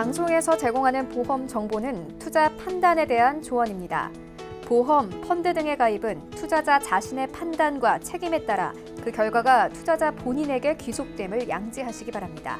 방송에서 제공하는 보험 정보는 투자 판단에 대한 조언입니다. 보험, 펀드 등의 가입은 투자자 자신의 판단과 책임에 따라 그 결과가 투자자 본인에게 귀속됨을 양지하시기 바랍니다.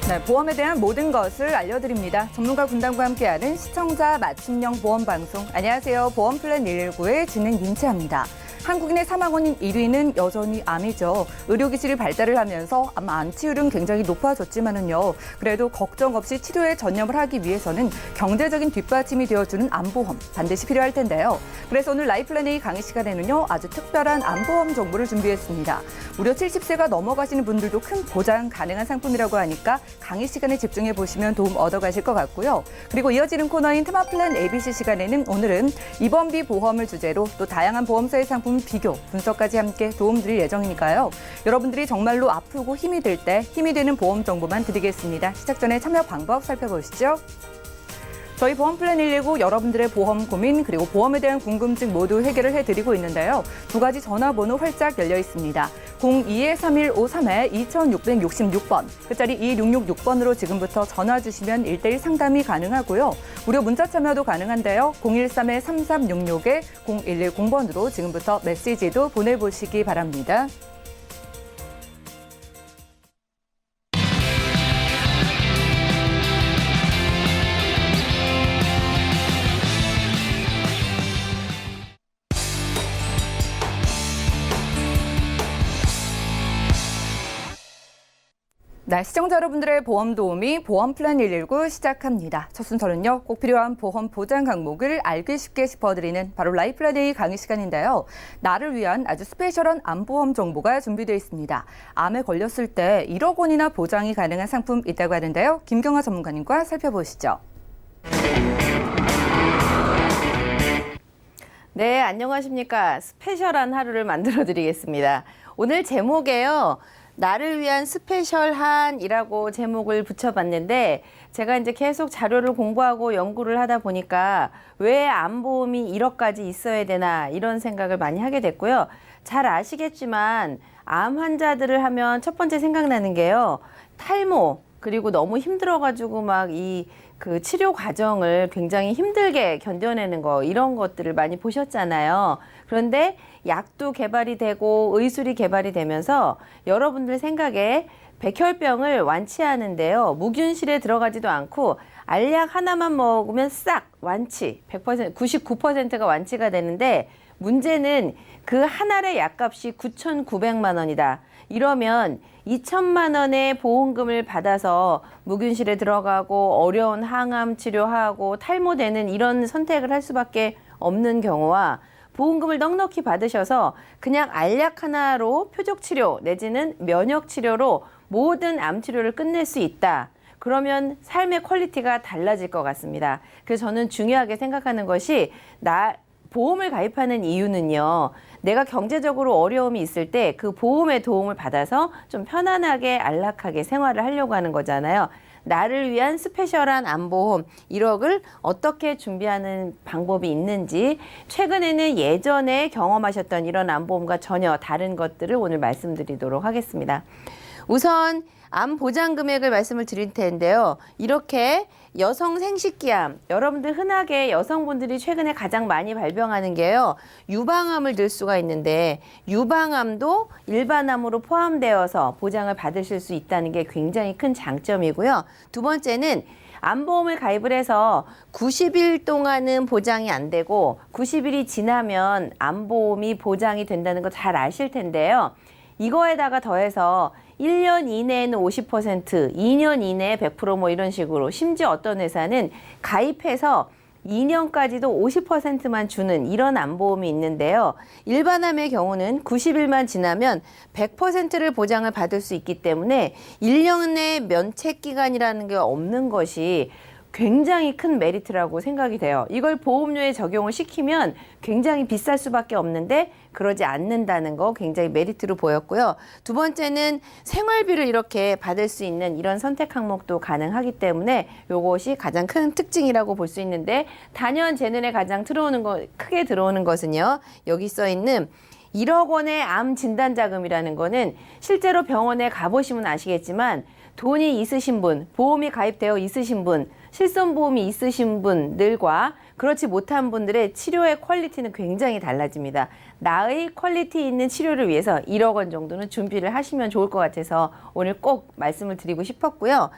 네, 보험에 대한 모든 것을 알려드립니다. 전문가 군단과 함께하는 시청자 맞춤형 보험 방송. 안녕하세요. 보험플랜 119의 진행 윤채합니다. 한국인의 사망 원인 1위는 여전히 암이죠. 의료기술이 발달을 하면서 암 치율은 굉장히 높아졌지만은요. 그래도 걱정 없이 치료에 전념을 하기 위해서는 경제적인 뒷받침이 되어주는 암보험 반드시 필요할 텐데요. 그래서 오늘 라이플랜 A 강의 시간에는요. 아주 특별한 암보험 정보를 준비했습니다. 무려 70세가 넘어가시는 분들도 큰 보장 가능한 상품이라고 하니까 강의 시간에 집중해 보시면 도움 얻어가실 것 같고요. 그리고 이어지는 코너인 테마플랜 ABC 시간에는 오늘은 입원비 보험을 주제로 또 다양한 보험사의 상품 비교, 분석까지 함께 도움드릴 예정이니까요. 여러분들이 정말로 아프고 힘이 들 때 힘이 되는 보험 정보만 드리겠습니다. 시작 전에 참여 방법 살펴보시죠. 저희 보험플랜 119 여러분들의 보험 고민 그리고 보험에 대한 궁금증 모두 해결을 해드리고 있는데요. 두 가지 전화번호 활짝 열려 있습니다. 02-3153-2666번, 끝자리 2666번으로 지금부터 전화 주시면 1:1 상담이 가능하고요. 무료 문자 참여도 가능한데요. 013-3366-0110번으로 지금부터 메시지도 보내보시기 바랍니다. 네, 시청자 여러분들의 보험 도우미 보험플랜 119 시작합니다. 첫 순서는요. 꼭 필요한 보험 보장 항목을 알기 쉽게 짚어드리는 바로 라이플랜 A 강의 시간인데요. 나를 위한 아주 스페셜한 암보험 정보가 준비되어 있습니다. 암에 걸렸을 때 1억 원이나 보장이 가능한 상품 있다고 하는데요. 김경아 전문가님과 살펴보시죠. 네, 안녕하십니까. 스페셜한 하루를 만들어드리겠습니다. 오늘 제목에요. 나를 위한 스페셜한이라고 제목을 붙여봤는데 제가 이제 계속 자료를 공부하고 연구를 하다 보니까 왜 암보험이 1억까지 있어야 되나 이런 생각을 많이 하게 됐고요. 잘 아시겠지만 암 환자들을 하면 첫 번째 생각나는 게요. 탈모 그리고 너무 힘들어가지고 막 그 치료 과정을 굉장히 힘들게 견뎌내는 거 이런 것들을 많이 보셨잖아요. 그런데 약도 개발이 되고 의술이 개발이 되면서 여러분들 생각에 백혈병을 완치하는데요. 무균실에 들어가지도 않고 알약 하나만 먹으면 싹 완치, 100%, 99%가 완치가 되는데 문제는 그 한 알의 약값이 9,900만 원이다. 이러면 2천만 원의 보험금을 받아서 무균실에 들어가고 어려운 항암 치료하고 탈모되는 이런 선택을 할 수밖에 없는 경우와 보험금을 넉넉히 받으셔서 그냥 알약 하나로 표적 치료 내지는 면역 치료로 모든 암 치료를 끝낼 수 있다. 그러면 삶의 퀄리티가 달라질 것 같습니다. 그래서 저는 중요하게 생각하는 것이 보험을 가입하는 이유는요. 내가 경제적으로 어려움이 있을 때 그 보험의 도움을 받아서 좀 편안하게 안락하게 생활을 하려고 하는 거잖아요. 나를 위한 스페셜한 암보험 1억을 어떻게 준비하는 방법이 있는지 최근에는 예전에 경험하셨던 이런 암보험과 전혀 다른 것들을 오늘 말씀드리도록 하겠습니다. 우선 암 보장 금액을 말씀을 드릴 텐데요. 이렇게 여성 생식기암, 여러분들 흔하게 여성분들이 최근에 가장 많이 발병하는 게요. 유방암을 들 수가 있는데 유방암도 일반암으로 포함되어서 보장을 받으실 수 있다는 게 굉장히 큰 장점이고요. 두 번째는 암보험을 가입을 해서 90일 동안은 보장이 안 되고 90일이 지나면 암보험이 보장이 된다는 거 잘 아실 텐데요. 이거에다가 더해서 1년 이내에는 50%, 2년 이내에 100% 이런 식으로 심지어 어떤 회사는 가입해서 2년까지도 50%만 주는 이런 암보험이 있는데요. 일반암의 경우는 90일만 지나면 100%를 보장을 받을 수 있기 때문에 1년의 면책기간이라는 게 없는 것이 굉장히 큰 메리트라고 생각이 돼요. 이걸 보험료에 적용을 시키면 굉장히 비쌀 수밖에 없는데 그러지 않는다는 거 굉장히 메리트로 보였고요. 두 번째는 생활비를 이렇게 받을 수 있는 이런 선택 항목도 가능하기 때문에 이것이 가장 큰 특징이라고 볼 수 있는데 단연 제 눈에 가장 크게 들어오는 것은요. 여기 써 있는 1억 원의 암 진단 자금이라는 거는 실제로 병원에 가보시면 아시겠지만 돈이 있으신 분, 보험이 가입되어 있으신 분, 실손보험이 있으신 분들과 그렇지 못한 분들의 치료의 퀄리티는 굉장히 달라집니다. 나의 퀄리티 있는 치료를 위해서 1억 원 정도는 준비를 하시면 좋을 것 같아서 오늘 꼭 말씀을 드리고 싶었고요.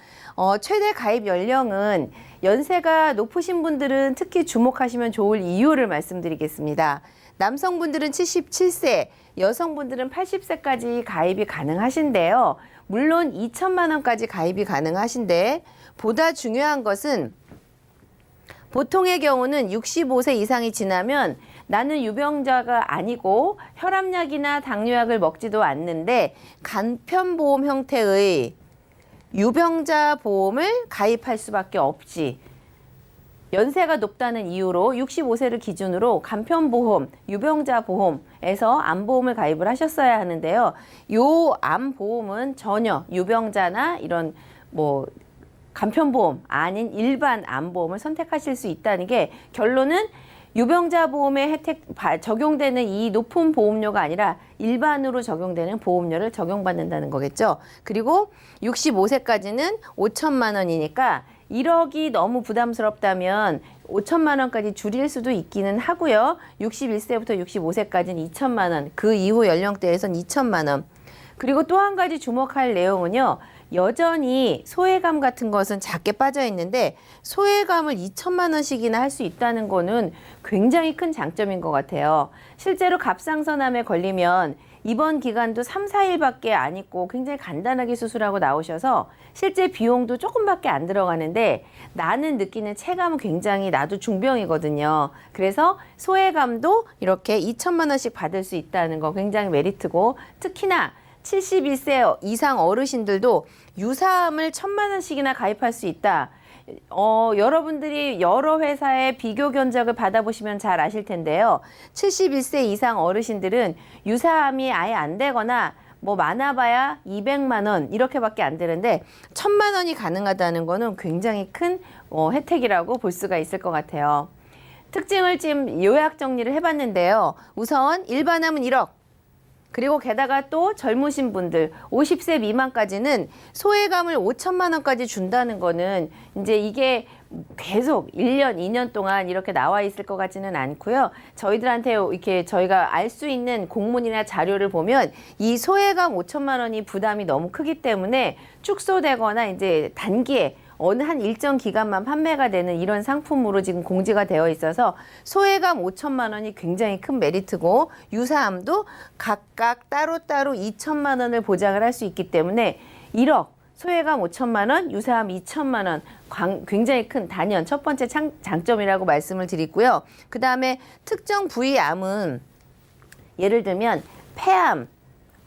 최대 가입 연령은 연세가 높으신 분들은 특히 주목하시면 좋을 이유를 말씀드리겠습니다. 남성분들은 77세, 여성분들은 80세까지 가입이 가능하신데요. 물론 2천만 원까지 가입이 가능하신데 보다 중요한 것은 보통의 경우는 65세 이상이 지나면 나는 유병자가 아니고 혈압약이나 당뇨약을 먹지도 않는데 간편보험 형태의 유병자 보험을 가입할 수밖에 없지. 연세가 높다는 이유로 65세를 기준으로 간편보험, 유병자 보험에서 암보험을 가입을 하셨어야 하는데요. 요 암보험은 전혀 유병자나 이런 뭐 간편보험 아닌 일반 암보험을 선택하실 수 있다는 게 결론은 유병자 보험에 혜택 적용되는 이 높은 보험료가 아니라 일반으로 적용되는 보험료를 적용받는다는 거겠죠. 그리고 65세까지는 5천만 원이니까 1억이 너무 부담스럽다면 5천만 원까지 줄일 수도 있기는 하고요. 61세부터 65세까지는 2천만 원, 그 이후 연령대에선 2천만 원. 그리고 또 한 가지 주목할 내용은요. 여전히 소외감 같은 것은 작게 빠져 있는데 소외감을 2천만 원씩이나 할 수 있다는 거는 굉장히 큰 장점인 것 같아요. 실제로 갑상선암에 걸리면 입원 기간도 3, 4일밖에 안 있고 굉장히 간단하게 수술하고 나오셔서 실제 비용도 조금밖에 안 들어가는데 나는 느끼는 체감은 굉장히 나도 중병이거든요. 그래서 소외감도 이렇게 2천만 원씩 받을 수 있다는 거 굉장히 메리트고 특히나 71세 이상 어르신들도 유사암을 1,000만 원씩이나 가입할 수 있다. 여러분들이 여러 회사의 비교 견적을 받아보시면 잘 아실 텐데요. 71세 이상 어르신들은 유사암이 아예 안 되거나 뭐 많아봐야 200만 원 이렇게밖에 안 되는데 1,000만 원이 가능하다는 거는 굉장히 큰 혜택이라고 볼 수가 있을 것 같아요. 특징을 지금 요약 정리를 해봤는데요. 우선 일반암은 1억. 그리고 게다가 또 젊으신 분들 50세 미만까지는 소외감을 5천만 원까지 준다는 거는 이제 이게 계속 1년, 2년 동안 이렇게 나와 있을 것 같지는 않고요. 저희들한테 이렇게 저희가 알 수 있는 공문이나 자료를 보면 이 소외감 5천만 원이 부담이 너무 크기 때문에 축소되거나 이제 단기에 어느 한 일정 기간만 판매가 되는 이런 상품으로 지금 공지가 되어 있어서 소외감 5천만 원이 굉장히 큰 메리트고 유사암도 각각 따로따로 2천만 원을 보장을 할 수 있기 때문에 1억, 소외감 5천만 원, 유사암 2천만 원 굉장히 큰 단연 첫 번째 장점이라고 말씀을 드리고요. 그 다음에 특정 부위 암은 예를 들면 폐암,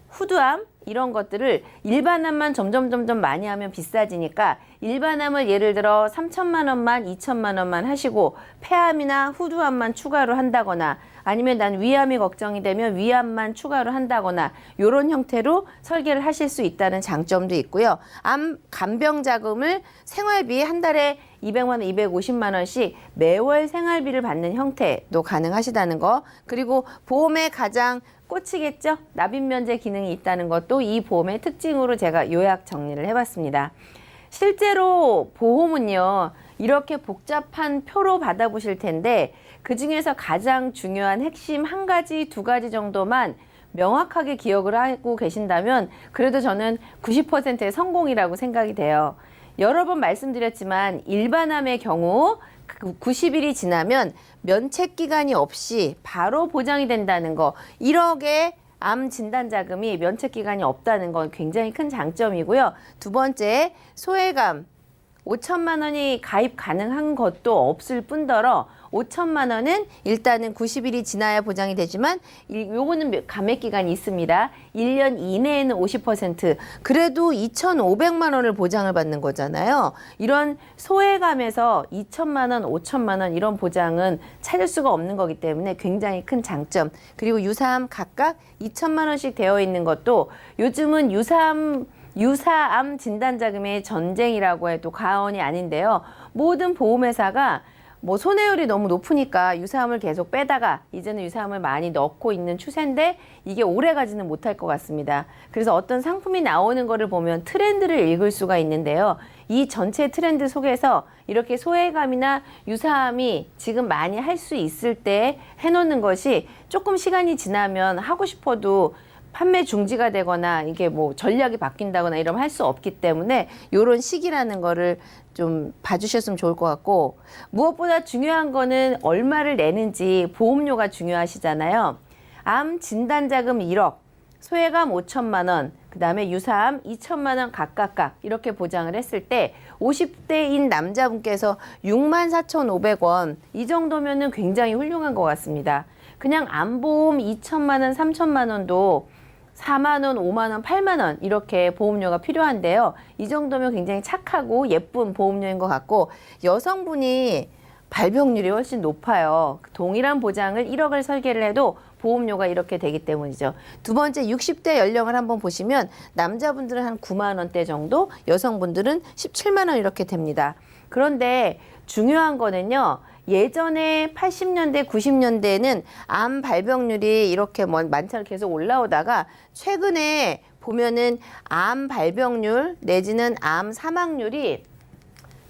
후두암 이런 것들을 일반암만 점점 많이 하면 비싸지니까 일반암을 예를 들어 3천만 원만 2천만 원만 하시고 폐암이나 후두암만 추가로 한다거나 아니면 난 위암이 걱정이 되면 위암만 추가로 한다거나 이런 형태로 설계를 하실 수 있다는 장점도 있고요. 암 간병 자금을 생활비 한 달에 200만 원, 250만 원씩 매월 생활비를 받는 형태도 가능하시다는 거. 그리고 보험의 가장 꽂히겠죠? 납입 면제 기능이 있다는 것도 이 보험의 특징으로 제가 요약 정리를 해봤습니다. 실제로 보험은요, 이렇게 복잡한 표로 받아보실 텐데 그 중에서 가장 중요한 핵심 한 가지, 두 가지 정도만 명확하게 기억을 하고 계신다면 그래도 저는 90%의 성공이라고 생각이 돼요. 여러 번 말씀드렸지만 일반암의 경우 90일이 지나면 면책 기간이 없이 바로 보장이 된다는 거. 1억의 암 진단 자금이 면책 기간이 없다는 건 굉장히 큰 장점이고요. 두 번째, 소외감 5천만 원이 가입 가능한 것도 없을 뿐더러 5천만 원은 일단은 90일이 지나야 보장이 되지만 요거는 감액 기간이 있습니다. 1년 이내에는 50%. 그래도 2,500만 원을 보장을 받는 거잖아요. 이런 소외감에서 2천만 원, 5천만 원 이런 보장은 찾을 수가 없는 거기 때문에 굉장히 큰 장점. 그리고 유사암 각각 2천만 원씩 되어 있는 것도 요즘은 유사암 진단자금의 전쟁이라고 해도 과언이 아닌데요. 모든 보험회사가 뭐 손해율이 너무 높으니까 유사암을 계속 빼다가 이제는 유사암을 많이 넣고 있는 추세인데 이게 오래 가지는 못할 것 같습니다. 그래서 어떤 상품이 나오는 거를 보면 트렌드를 읽을 수가 있는데요. 이 전체 트렌드 속에서 이렇게 소외감이나 유사암이 지금 많이 할 수 있을 때 해놓는 것이 조금 시간이 지나면 하고 싶어도 판매 중지가 되거나 이게 뭐 전략이 바뀐다거나 이러면 할 수 없기 때문에 이런 시기라는 거를 좀 봐주셨으면 좋을 것 같고, 무엇보다 중요한 거는 얼마를 내는지 보험료가 중요하시잖아요. 암 진단자금 1억, 소외감 5천만 원, 그 다음에 유사암 2천만 원 각각 이렇게 보장을 했을 때 50대인 남자분께서 64,500원, 이 정도면은 굉장히 훌륭한 것 같습니다. 그냥 암보험 2천만 원, 3천만 원도 4만 원, 5만 원, 8만 원 이렇게 보험료가 필요한데요. 이 정도면 굉장히 착하고 예쁜 보험료인 것 같고, 여성분이 발병률이 훨씬 높아요. 동일한 보장을 1억을 설계를 해도 보험료가 이렇게 되기 때문이죠. 두 번째, 60대 연령을 한번 보시면 남자분들은 한 9만 원대 정도, 여성분들은 17만 원 이렇게 됩니다. 그런데 중요한 거는요. 예전에 80년대, 90년대에는 암 발병률이 이렇게 많지 않게 계속 올라오다가 최근에 보면은 암 발병률 내지는 암 사망률이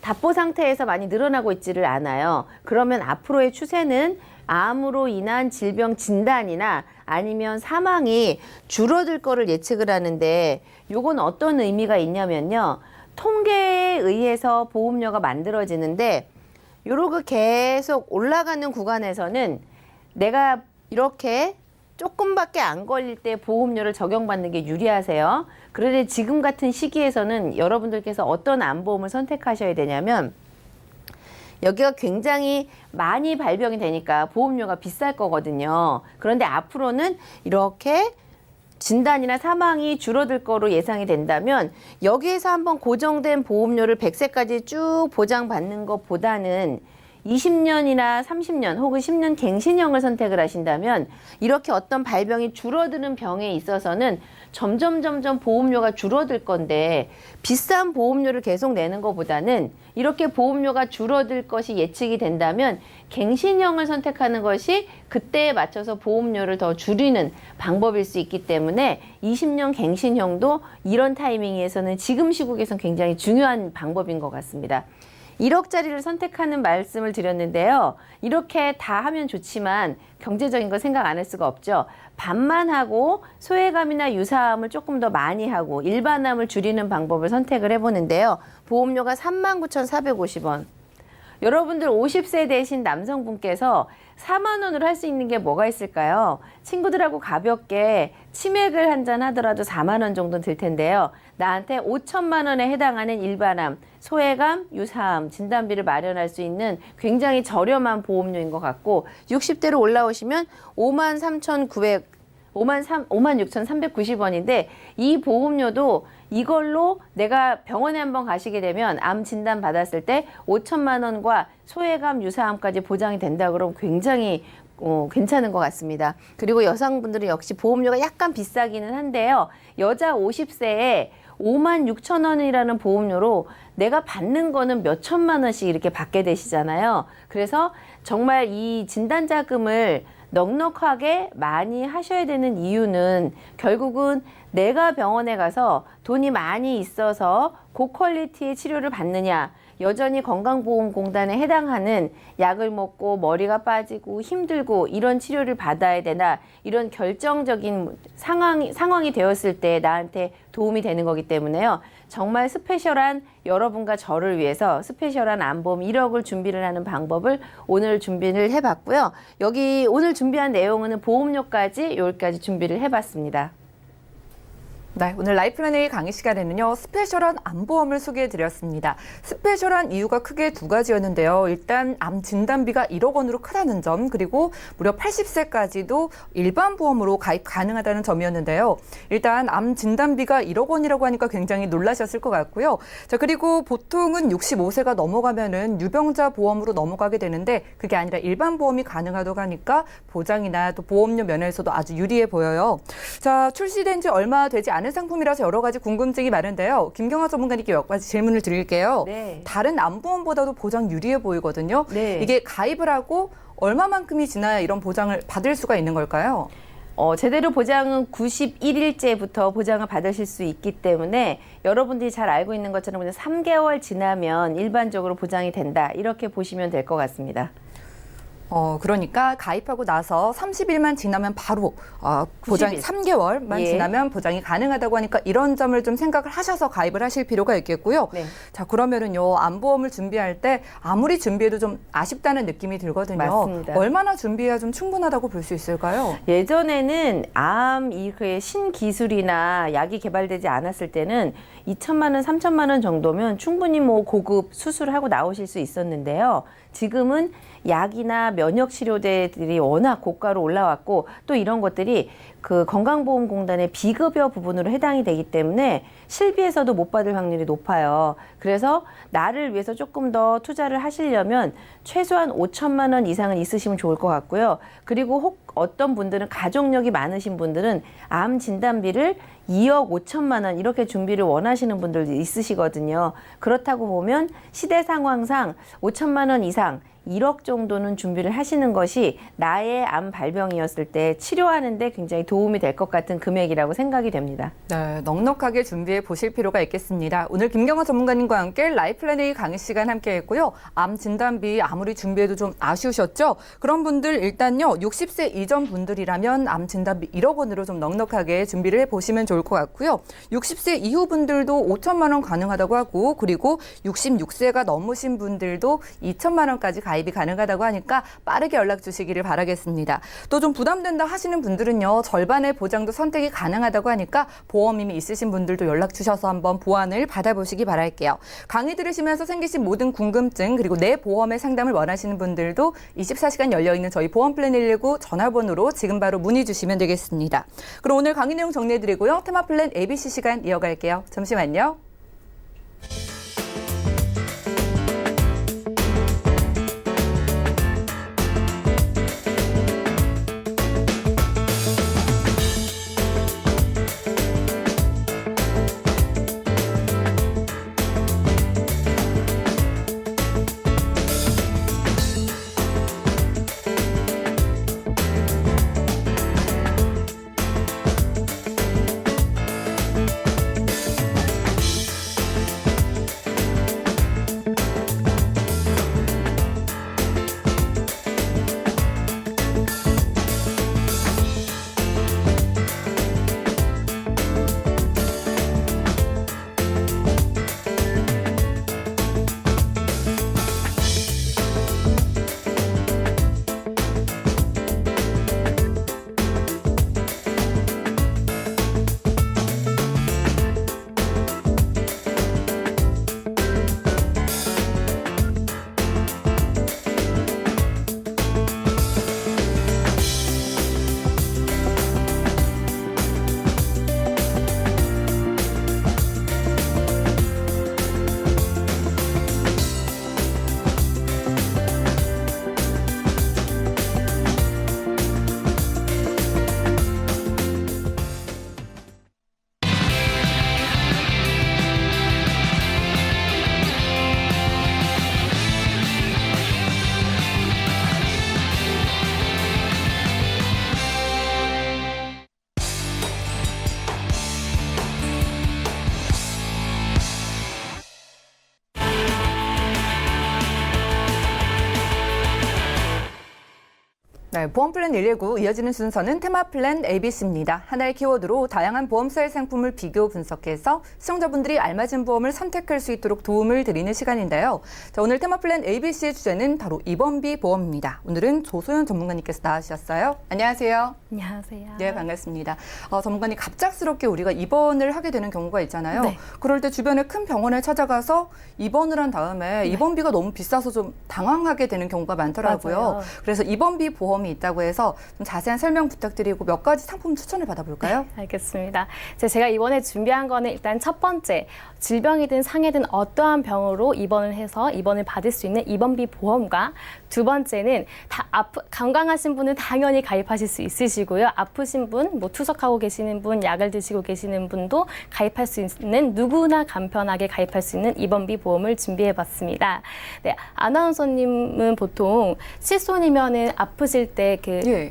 답보 상태에서 많이 늘어나고 있지를 않아요. 그러면 앞으로의 추세는 암으로 인한 질병 진단이나 아니면 사망이 줄어들 거를 예측을 하는데, 요건 어떤 의미가 있냐면요. 통계에 의해서 보험료가 만들어지는데 요렇게 계속 올라가는 구간에서는 내가 이렇게 조금밖에 안 걸릴 때 보험료를 적용받는 게 유리하세요. 그런데 지금 같은 시기에서는 여러분들께서 어떤 암보험을 선택하셔야 되냐면, 여기가 굉장히 많이 발병이 되니까 보험료가 비쌀 거거든요. 그런데 앞으로는 이렇게 진단이나 사망이 줄어들 거로 예상이 된다면 여기에서 한번 고정된 보험료를 100세까지 쭉 보장받는 것보다는 20년이나 30년 혹은 10년 갱신형을 선택을 하신다면 이렇게 어떤 발병이 줄어드는 병에 있어서는 점점 보험료가 줄어들 건데, 비싼 보험료를 계속 내는 것보다는 이렇게 보험료가 줄어들 것이 예측이 된다면 갱신형을 선택하는 것이 그때에 맞춰서 보험료를 더 줄이는 방법일 수 있기 때문에 20년 갱신형도 이런 타이밍에서는 지금 시국에서는 굉장히 중요한 방법인 것 같습니다. 1억짜리를 선택하는 말씀을 드렸는데요. 이렇게 다 하면 좋지만 경제적인 거 생각 안 할 수가 없죠. 반만 하고 소외감이나 유사암을 조금 더 많이 하고 일반암을 줄이는 방법을 선택을 해보는데요. 보험료가 39,450원. 여러분들 50세 되신 남성분께서 4만 원으로 할 수 있는 게 뭐가 있을까요? 친구들하고 가볍게 치맥을 한잔 하더라도 4만 원 정도 들 텐데요. 나한테 5천만 원에 해당하는 일반암, 소외감, 유사암, 진단비를 마련할 수 있는 굉장히 저렴한 보험료인 것 같고, 60대로 올라오시면 56,390원인데 이 보험료도 이걸로 내가 병원에 한번 가시게 되면 암 진단 받았을 때 5천만 원과 소외감, 유사암까지 보장이 된다 그러면 굉장히 괜찮은 것 같습니다. 그리고 여성분들은 역시 보험료가 약간 비싸기는 한데요. 여자 50세에 56,000원이라는 보험료로 내가 받는 거는 몇 천만 원씩 이렇게 받게 되시잖아요. 그래서 정말 이 진단자금을 넉넉하게 많이 하셔야 되는 이유는 결국은 내가 병원에 가서 돈이 많이 있어서 고퀄리티의 치료를 받느냐, 여전히 건강보험공단에 해당하는 약을 먹고 머리가 빠지고 힘들고 이런 치료를 받아야 되나, 이런 결정적인 상황이 되었을 때 나한테 도움이 되는 거기 때문에요. 정말 스페셜한 여러분과 저를 위해서 스페셜한 암보험 1억을 준비를 하는 방법을 오늘 준비를 해봤고요. 여기 오늘 준비한 내용은 보험료까지 여기까지 준비를 해봤습니다. 네, 오늘 라이플랜 A 강의 시간에는요, 스페셜한 암보험을 소개해드렸습니다. 스페셜한 이유가 크게 두 가지였는데요. 일단 암 진단비가 1억 원으로 크다는 점, 그리고 무려 80세까지도 일반 보험으로 가입 가능하다는 점이었는데요. 일단 암 진단비가 1억 원이라고 하니까 굉장히 놀라셨을 것 같고요. 자, 그리고 보통은 65세가 넘어가면은 유병자 보험으로 넘어가게 되는데 그게 아니라 일반 보험이 가능하다고 하니까 보장이나 또 보험료 면에서도 아주 유리해 보여요. 자, 출시된 지 얼마 되지 않은 많은 상품이라서 여러 가지 궁금증이 많은데요. 김경아 전문가님께 몇 가지 질문을 드릴게요. 네. 다른 암보험보다도 보장 유리해 보이거든요. 네. 이게 가입을 하고 얼마만큼이 지나야 이런 보장을 받을 수가 있는 걸까요? 제대로 보장은 91일째부터 보장을 받으실 수 있기 때문에 여러분들이 잘 알고 있는 것처럼 그냥 3개월 지나면 일반적으로 보장이 된다. 이렇게 보시면 될 것 같습니다. 그러니까 가입하고 나서 30일만 지나면 바로 보장이 90일. 3개월만 예. 지나면 보장이 가능하다고 하니까 이런 점을 좀 생각을 하셔서 가입을 하실 필요가 있겠고요. 네. 자, 그러면은요, 암보험을 준비할 때 아무리 준비해도 좀 아쉽다는 느낌이 들거든요. 맞습니다. 얼마나 준비해야 좀 충분하다고 볼 수 있을까요? 예전에는 암 이후에 신기술이나 약이 개발되지 않았을 때는 2천만 원, 3천만 원 정도면 충분히 뭐 고급 수술하고 나오실 수 있었는데요. 지금은 약이나 면역 치료제들이 워낙 고가로 올라왔고 또 이런 것들이 그 건강보험공단의 비급여 부분으로 해당이 되기 때문에 실비에서도 못 받을 확률이 높아요. 그래서 나를 위해서 조금 더 투자를 하시려면 최소한 5천만 원 이상은 있으시면 좋을 것 같고요. 그리고 혹 어떤 분들은 가족력이 많으신 분들은 암 진단비를 2억 5천만 원 이렇게 준비를 원하시는 분들도 있으시거든요. 그렇다고 보면 시대 상황상 5천만 원 이상 1억 정도는 준비를 하시는 것이 나의 암 발병이었을 때 치료하는데 굉장히 도움이 될 것 같은 금액이라고 생각이 됩니다. 네, 넉넉하게 준비해 보실 필요가 있겠습니다. 오늘 김경아 전문가님과 함께 라이플랜 A 강의 시간 함께 했고요. 암 진단비 아무리 준비해도 좀 아쉬우셨죠? 그런 분들 일단요, 60세 이전 분들이라면 암 진단비 1억 원으로 좀 넉넉하게 준비를 해 보시면 좋을 것 같고요. 60세 이후 분들도 5천만 원 가능하다고 하고, 그리고 66세가 넘으신 분들도 2천만 원까지 가입이 가능하다고 하니까 빠르게 연락 주시기를 바라겠습니다. 또 좀 부담된다 하시는 분들은요, 절반의 보장도 선택이 가능하다고 하니까 보험임이 있으신 분들도 연락 주셔서 한번 보완을 받아보시기 바랄게요. 강의 들으시면서 생기신 모든 궁금증, 그리고 내 보험의 상담을 원하시는 분들도 24시간 열려있는 저희 보험플랜 119 전화번호로 지금 바로 문의 주시면 되겠습니다. 그럼 오늘 강의 내용 정리해드리고요. 테마플랜 ABC 시간 이어갈게요. 잠시만요. 네, 보험플랜 119 이어지는 순서는 테마플랜 ABC입니다. 하나의 키워드로 다양한 보험사의 상품을 비교 분석해서 시청자분들이 알맞은 보험을 선택할 수 있도록 도움을 드리는 시간인데요. 자, 오늘 테마플랜 ABC의 주제는 바로 입원비 보험입니다. 오늘은 조소연 전문가님께서 나와주셨어요. 안녕하세요. 안녕하세요. 네, 반갑습니다. 전문가님, 갑작스럽게 우리가 입원을 하게 되는 경우가 있잖아요. 네. 그럴 때 주변에 큰 병원에 찾아가서 입원을 한 다음에 입원비가 너무 비싸서 좀 당황하게 되는 경우가 많더라고요. 맞아요. 그래서 입원비 보험 보험이 있다고 해서 좀 자세한 설명 부탁드리고 몇 가지 상품 추천을 받아볼까요? 알겠습니다. 제가 이번에 준비한 거는 일단 첫 번째, 질병이든 상해든 어떠한 병으로 입원을 해서 입원을 받을 수 있는 입원비 보험과 두 번째는 건강하신 분은 당연히 가입하실 수 있으시고요. 아프신 분, 투석하고 계시는 분, 약을 드시고 계시는 분도 가입할 수 있는 누구나 간편하게 가입할 수 있는 입원비 보험을 준비해봤습니다. 네, 아나운서님은 보통 실손이면은 아프실 때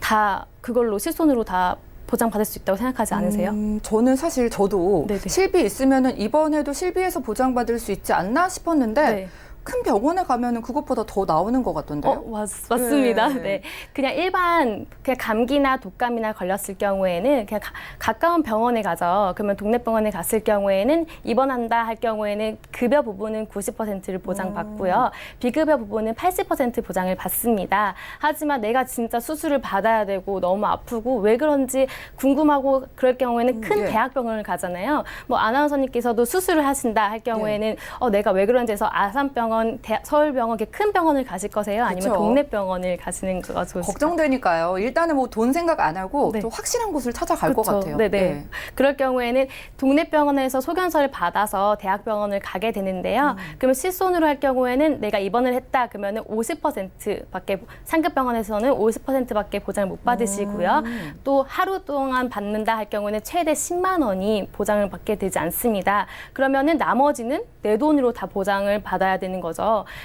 다 그걸로 실손으로 다 보장받을 수 있다고 생각하지 않으세요? 저는 사실 저도 네네. 실비 있으면은 입원해도 실비에서 보장받을 수 있지 않나 싶었는데 네. 큰 병원에 가면은 그것보다 더 나오는 것 같던데요? 맞습니다. 네. 네. 그냥 그냥 감기나 독감이나 걸렸을 경우에는 그냥 가까운 병원에 가죠. 그러면 동네 병원에 갔을 경우에는 입원한다 할 경우에는 급여 부분은 90%를 보장받고요. 비급여 부분은 80% 보장을 받습니다. 하지만 내가 진짜 수술을 받아야 되고 너무 아프고 왜 그런지 궁금하고 그럴 경우에는 큰 대학병원을 가잖아요. 아나운서님께서도 수술을 하신다 할 경우에는 내가 왜 그런지 해서 아산병원 서울병원 이렇게 큰 병원을 가실 거세요? 아니면 그쵸. 동네 병원을 가시는 거가 좋으실까요? 걱정되니까요. 일단은 돈 생각 안 하고 네. 좀 확실한 곳을 찾아갈 것 그쵸. 같아요. 네네. 네. 그럴 경우에는 동네 병원에서 소견서를 받아서 대학병원을 가게 되는데요. 그러면 실손으로 할 경우에는 내가 입원을 했다 그러면은 50%밖에 상급 병원에서는 50%밖에 보장을 못 받으시고요. 또 하루 동안 받는다 할 경우에는 최대 10만 원이 보장을 받게 되지 않습니다. 그러면은 나머지는 내 돈으로 다 보장을 받아야 되는 거죠.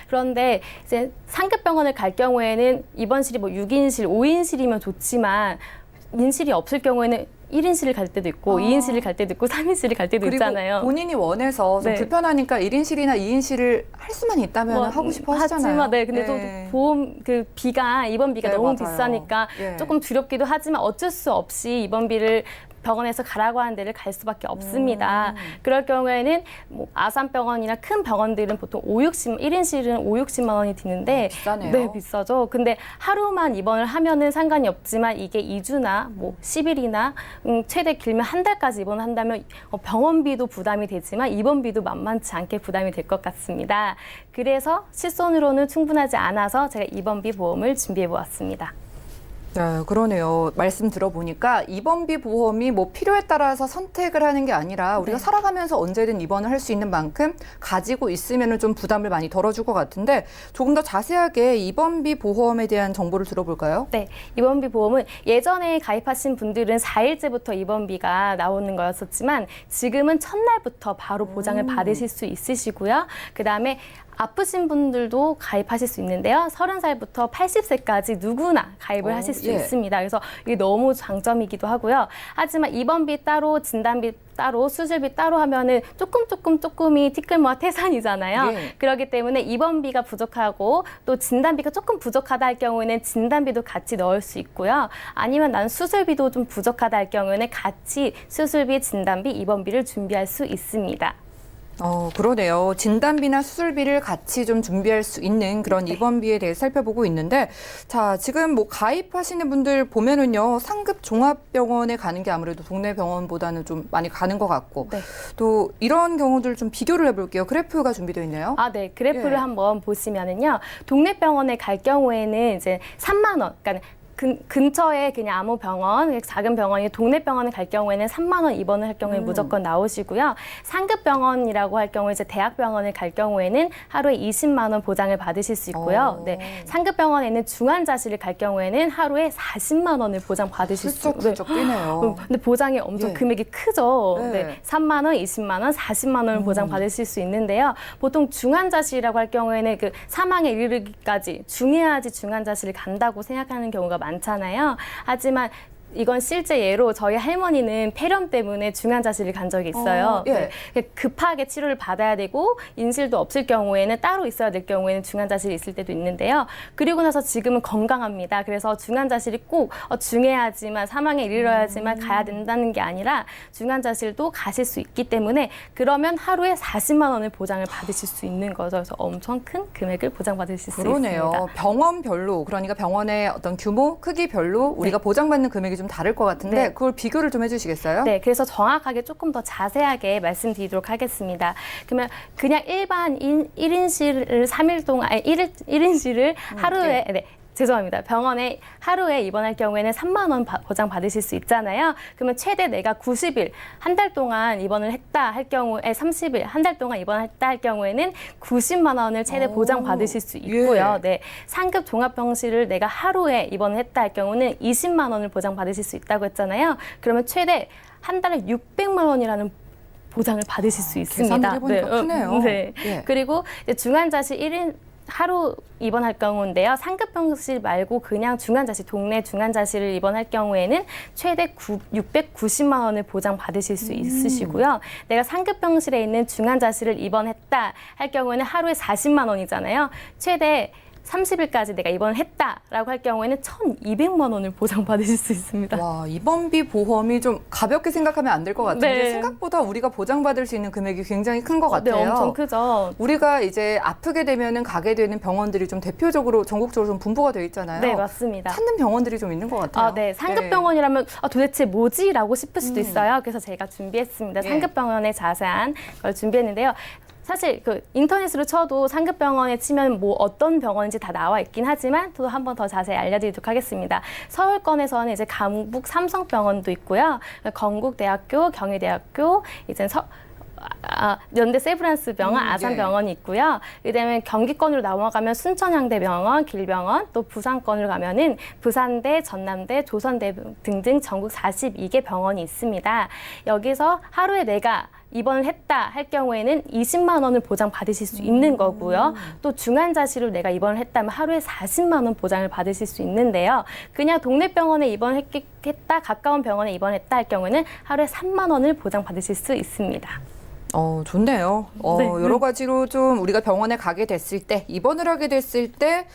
그런데 이제 상급 병원을 갈 경우에는 입원실이 6인실, 5인실이면 좋지만 인실이 없을 경우에는 1인실을 갈 때도 있고 2인실을 갈 때도 있고 3인실을 갈 때도 그리고 있잖아요. 본인이 원해서 좀 네. 불편하니까 1인실이나 2인실을 할 수만 있다면 하고 싶어 하시잖아요. 하지만 근데 또 보험 입원비가 네, 너무 맞아요. 비싸니까 예. 조금 두렵기도 하지만 어쩔 수 없이 입원비를 병원에서 가라고 하는 데를 갈 수밖에 없습니다. 그럴 경우에는 아산병원이나 큰 병원들은 보통 1인실은 5, 60만 원이 드는데 비싸네요. 네, 비싸죠. 근데 하루만 입원을 하면은 상관이 없지만 이게 2주나 10일이나 최대 길면 한 달까지 입원을 한다면 병원비도 부담이 되지만 입원비도 만만치 않게 부담이 될 것 같습니다. 그래서 실손으로는 충분하지 않아서 제가 입원비 보험을 준비해 보았습니다. 네, 그러네요. 말씀 들어보니까 입원비 보험이 필요에 따라서 선택을 하는 게 아니라 우리가 네. 살아가면서 언제든 입원을 할 수 있는 만큼 가지고 있으면 좀 부담을 많이 덜어줄 것 같은데 조금 더 자세하게 입원비 보험에 대한 정보를 들어볼까요? 네, 입원비 보험은 예전에 가입하신 분들은 4일째부터 입원비가 나오는 거였었지만 지금은 첫날부터 바로 보장을 받으실 수 있으시고요. 그다음에 아프신 분들도 가입하실 수 있는데요. 30살부터 80세까지 누구나 가입을 하실 수 있습니다. 그래서 이게 너무 장점이기도 하고요. 하지만 입원비 따로, 진단비 따로, 수술비 따로 하면은 조금이 티끌모아 태산이잖아요. 예. 그렇기 때문에 입원비가 부족하고 또 진단비가 조금 부족하다 할 경우에는 진단비도 같이 넣을 수 있고요. 아니면 난 수술비도 좀 부족하다 할 경우에는 같이 수술비, 진단비, 입원비를 준비할 수 있습니다. 그러네요. 진단비나 수술비를 같이 좀 준비할 수 있는 그런 입원비에 대해 살펴보고 있는데, 자, 지금 가입하시는 분들 보면은요, 상급 종합병원에 가는 게 아무래도 동네 병원보다는 좀 많이 가는 것 같고, 네. 또 이런 경우들 좀 비교를 해볼게요. 그래프가 준비되어 있네요. 네. 그래프를 예. 한번 보시면은요, 동네 병원에 갈 경우에는 이제 3만 원, 그러니까 근처에 그냥 아무 병원, 작은 병원이 동네 병원에 갈 경우에는 3만 원 입원을 할 경우에 무조건 나오시고요. 상급 병원이라고 할 경우에 이제 대학병원을 갈 경우에는 하루에 20만 원 보장을 받으실 수 있고요. 네. 상급 병원에 있는 중환자실을 갈 경우에는 하루에 40만 원을 보장 받으실 수 있고요. 훌쩍 뛰네요. 근데 보장이 엄청 예. 금액이 크죠. 네. 네. 3만 원, 20만 원, 40만 원을 보장 받으실 수 있는데요. 보통 중환자실이라고 할 경우에는 사망에 이르기까지 중해야지 중환자실을 간다고 생각하는 경우가 많잖아요. 하지만 이건 실제 예로 저희 할머니는 폐렴 때문에 중환자실을 간 적이 있어요. 예. 네. 급하게 치료를 받아야 되고 인실도 없을 경우에는 따로 있어야 될 경우에는 중환자실이 있을 때도 있는데요. 그리고 나서 지금은 건강합니다. 그래서 중환자실이 꼭 중해야지만 사망에 이르러야지만 가야 된다는 게 아니라 중환자실도 가실 수 있기 때문에 그러면 하루에 40만 원을 보장을 받으실 수 있는 거죠. 그래서 엄청 큰 금액을 보장받으실 수 그러네요. 있습니다. 병원별로, 그러니까 병원의 어떤 규모, 크기별로 우리가 보장받는 금액이 좀 다를 것 같은데 네. 그걸 비교를 좀 해주시겠어요? 네, 그래서 정확하게 조금 더 자세하게 말씀드리도록 하겠습니다. 그러면 그냥 일반 1인실을 3일 동안, 1인실을 하루에, 죄송합니다. 병원에 하루에 입원할 경우에는 3만 원 보장 받으실 수 있잖아요. 그러면 최대 내가 90일, 한 달 동안 입원을 했다 할 경우에 30일, 한 달 동안 입원했다 할 경우에는 90만 원을 최대 보장 받으실 수 있고요. 네. 상급 종합병실을 내가 하루에 입원을 했다 할 경우는 20만 원을 보장 받으실 수 있다고 했잖아요. 그러면 최대 한 달에 600만 원이라는 보장을 받으실 수 있습니다. 계산을 해보니까 크네요. 네. 예. 그리고 이제 중환자실 1인 하루 입원할 경우인데요. 상급 병실 말고 그냥 중환자실, 동네 중환자실을 입원할 경우에는 최대 690만 원을 보장 받으실 수 있으시고요. 내가 상급 병실에 있는 중환자실을 입원했다 할 경우에는 하루에 40만 원이잖아요. 최대 30일까지 내가 입원을 했다라고 할 경우에는 1,200만 원을 보장받으실 수 있습니다. 와, 입원비 보험이 좀 가볍게 생각하면 안 될 것 같은데 네. 생각보다 우리가 보장받을 수 있는 금액이 굉장히 큰 것 네, 같아요. 엄청 크죠. 우리가 이제 아프게 되면은 가게 되는 병원들이 좀 대표적으로 전국적으로 좀 분포가 되어 있잖아요. 네, 맞습니다. 찾는 병원들이 좀 있는 것 같아요. 아, 네. 상급병원이라면 도대체 뭐지? 라고 싶을 수도 있어요. 그래서 제가 준비했습니다. 예. 상급병원의 자세한 걸 준비했는데요. 사실 그 인터넷으로 쳐도 상급병원에 치면 뭐 어떤 병원인지 다 나와 있긴 하지만 또 한 번 더 자세히 알려드리도록 하겠습니다. 서울권에서는 이제 강북 삼성병원도 있고요. 건국대학교, 경희대학교, 이제 연대 세브란스병원, 아산병원이 있고요. 그다음에 경기권으로 넘어가면 순천향대병원, 길병원, 또 부산권으로 가면은 부산대, 전남대, 조선대 등등 전국 42개 병원이 있습니다. 여기서 하루에 내가 입원을 했다 할 경우에는 20만 원을 보장 받으실 수 있는 거고요. 또 중환자실로 내가 입원을 했다면 하루에 40만 원 보장을 받으실 수 있는데요. 그냥 동네 병원에 입원했다, 가까운 병원에 입원했다 할 경우에는 하루에 3만 원을 보장 받으실 수 있습니다. 좋네요. 네. 여러 가지로 좀 우리가 병원에 가게 됐을 때, 입원을 하게 됐을 때,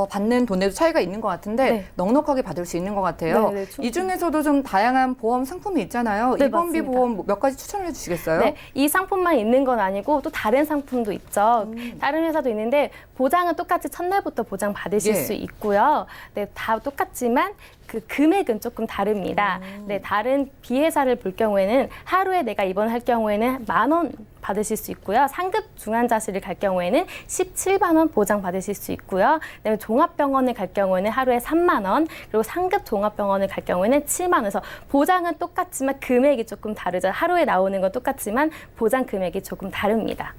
받는 돈에도 차이가 있는 것 같은데, 네. 넉넉하게 받을 수 있는 것 같아요. 네, 이 중에서도 좀 다양한 보험 상품이 있잖아요. 네, 입원비 맞습니다. 보험 몇 가지 추천을 해주시겠어요? 네, 이 상품만 있는 건 아니고 또 다른 상품도 있죠. 다른 회사도 있는데 보장은 똑같이 첫날부터 보장 받으실 예. 수 있고요. 네, 다 똑같지만 그 금액은 조금 다릅니다. 네, 다른 B회사를 볼 경우에는 하루에 내가 입원할 경우에는 10,000원 받으실 수 있고요. 상급 중환자실을 갈 경우에는 17만 원 보장 받으실 수 있고요. 그다음에 종합병원을 갈 경우에는 하루에 3만 원, 그리고 상급 종합병원을 갈 경우에는 7만 원. 그래서 보장은 똑같지만 금액이 조금 다르죠. 하루에 나오는 건 똑같지만 보장 금액이 조금 다릅니다.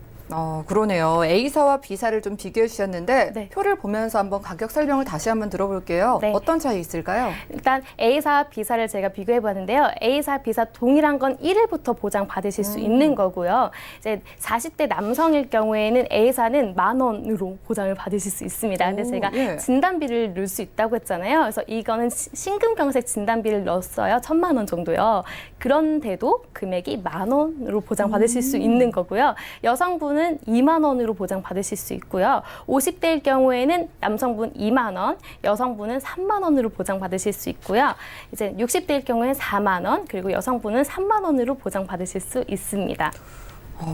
그러네요. A사와 B사를 좀 비교해 주셨는데 네. 표를 보면서 한번 가격 설명을 다시 한번 들어볼게요. 네. 어떤 차이 있을까요? 일단 A사, B사를 제가 비교해 봤는데요. A사, B사 동일한 건 1일부터 보장 받으실 수 있는 거고요. 이제 40대 남성일 경우에는 A사는 10,000원으로 보장을 받으실 수 있습니다. 근데 제가 예. 진단비를 넣을 수 있다고 했잖아요. 그래서 이거는 심근경색 진단비를 넣었어요. 1,000만 원 정도요. 그런데도 금액이 10,000원으로 보장 받으실 수 있는 거고요. 여성분은 2만 원으로 보장 받으실 수 있고요. 50대일 경우에는 남성분 2만 원, 여성분은 3만 원으로 보장 받으실 수 있고요. 이제 60대일 경우에는 4만 원, 그리고 여성분은 3만 원으로 보장 받으실 수 있습니다.